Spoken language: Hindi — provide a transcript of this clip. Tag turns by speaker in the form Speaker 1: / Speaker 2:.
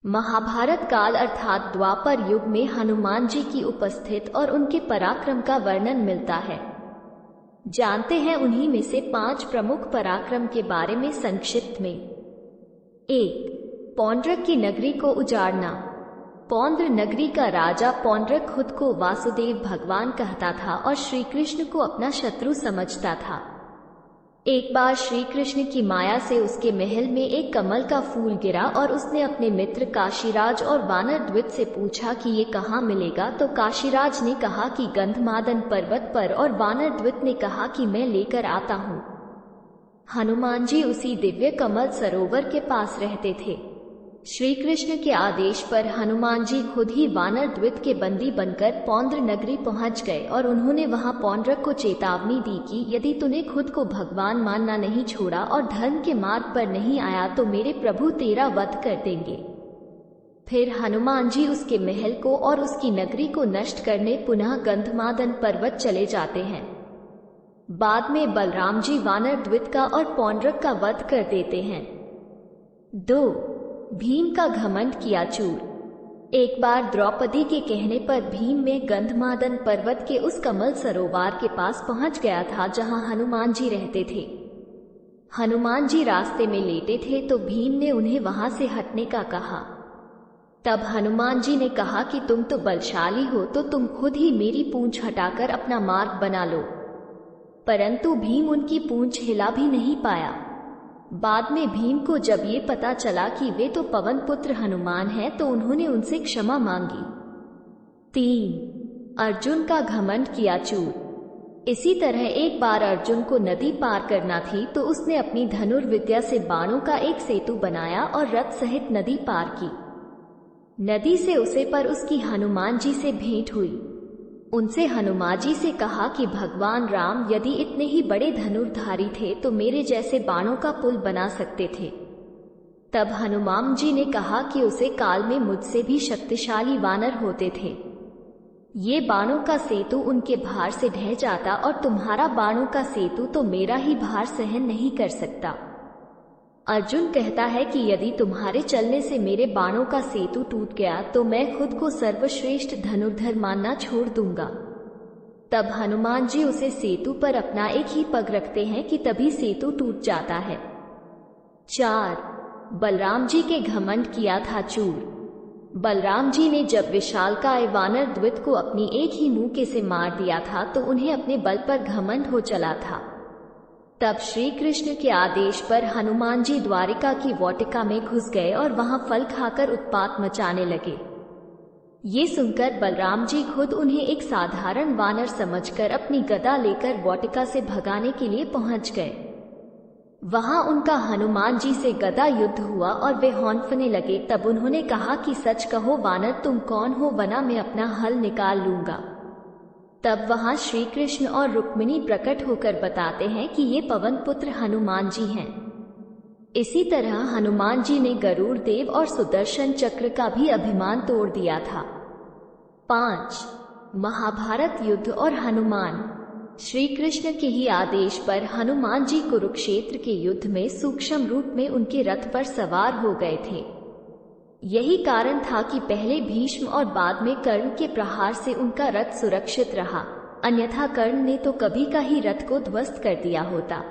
Speaker 1: महाभारत काल अर्थात द्वापर युग में हनुमान जी की उपस्थित और उनके पराक्रम का वर्णन मिलता है। जानते हैं उन्हीं में से 5 प्रमुख पराक्रम के बारे में संक्षिप्त में। 1. पौंड्रक की नगरी को उजाड़ना। पौंद्र नगरी का राजा पौंड्रक खुद को वासुदेव भगवान कहता था और श्री कृष्ण को अपना शत्रु समझता था। एक बार श्री कृष्ण की माया से उसके महल में एक कमल का फूल गिरा और उसने अपने मित्र काशीराज और वानरद्वित से पूछा कि ये कहाँ मिलेगा, तो काशीराज ने कहा कि गंधमादन पर्वत पर और वानरद्वित ने कहा कि मैं लेकर आता हूँ। हनुमान जी उसी दिव्य कमल सरोवर के पास रहते थे। श्री कृष्ण के आदेश पर हनुमान जी खुद ही वानरद्वित के बंदी बनकर पौंद्र नगरी पहुंच गए और उन्होंने वहां पौंड्रक को चेतावनी दी कि यदि तूने खुद को भगवान मानना नहीं छोड़ा और धर्म के मार्ग पर नहीं आया तो मेरे प्रभु तेरा वध कर देंगे। फिर हनुमान जी उसके महल को और उसकी नगरी को नष्ट करने पुनः गंधमादन पर्वत चले जाते हैं। बाद में बलराम जी वानरद्वित का और पौंड्रक का वध कर देते हैं। 2. भीम का घमंड किया चूर। एक बार द्रौपदी के कहने पर भीम में गंधमादन पर्वत के उस कमल सरोवर के पास पहुंच गया था जहां हनुमान जी रहते थे। हनुमान जी रास्ते में लेटे थे तो भीम ने उन्हें वहां से हटने का कहा। तब हनुमान जी ने कहा कि तुम तो बलशाली हो तो तुम खुद ही मेरी पूंछ हटाकर अपना मार्ग बना लो। परंतु भीम उनकी पूंछ हिला भी नहीं पाया। बाद में भीम को जब ये पता चला कि वे तो पवन पुत्र हनुमान हैं तो उन्होंने उनसे क्षमा मांगी। 3. अर्जुन का घमंड किया चूर। इसी तरह एक बार अर्जुन को नदी पार करना थी तो उसने अपनी धनुर्विद्या से बाणों का एक सेतु बनाया और रथ सहित नदी पार की। नदी से उसे पर उसकी हनुमान जी से भेंट हुई। उनसे हनुमान जी से कहा कि भगवान राम यदि इतने ही बड़े धनुर्धारी थे तो मेरे जैसे बाणों का पुल बना सकते थे। तब हनुमान जी ने कहा कि उसे काल में मुझसे भी शक्तिशाली वानर होते थे। ये बाणों का सेतु उनके भार से ढह जाता और तुम्हारा बाणों का सेतु तो मेरा ही भार सहन नहीं कर सकता। अर्जुन कहता है कि यदि तुम्हारे चलने से मेरे बाणों का सेतु टूट गया तो मैं खुद को सर्वश्रेष्ठ धनुर्धर मानना छोड़ दूंगा। तब हनुमान जी उसे सेतु पर अपना एक ही पग रखते हैं कि तभी सेतु टूट जाता है। 4. बलराम जी के घमंड किया था चूर। बलराम जी ने जब विशालकाय वानरद्वित को अपनी एक ही मुक्के से मार दिया था तो उन्हें अपने बल पर घमंड हो चला था। तब श्री कृष्ण के आदेश पर हनुमान जी द्वारिका की वाटिका में घुस गए और वहां फल खाकर उत्पात मचाने लगे। ये सुनकर बलराम जी खुद उन्हें एक साधारण वानर समझकर अपनी गदा लेकर वाटिका से भगाने के लिए पहुंच गए। वहां उनका हनुमान जी से गदा युद्ध हुआ और वे हौंफने लगे। तब उन्होंने कहा कि सच कहो वानर, तुम कौन हो, वरना मैं अपना हल निकाल लूंगा। तब वहां श्री कृष्ण और रुक्मिणी प्रकट होकर बताते हैं कि ये पवन पुत्र हनुमान जी हैं। इसी तरह हनुमान जी ने गरुड़ देव और सुदर्शन चक्र का भी अभिमान तोड़ दिया था। 5. महाभारत युद्ध और हनुमान। श्री कृष्ण के ही आदेश पर हनुमान जी कुरुक्षेत्र के युद्ध में सूक्ष्म रूप में उनके रथ पर सवार हो गए थे। यही कारण था कि पहले भीष्म और बाद में कर्ण के प्रहार से उनका रथ सुरक्षित रहा, अन्यथा कर्ण ने तो कभी का ही रथ को ध्वस्त कर दिया होता।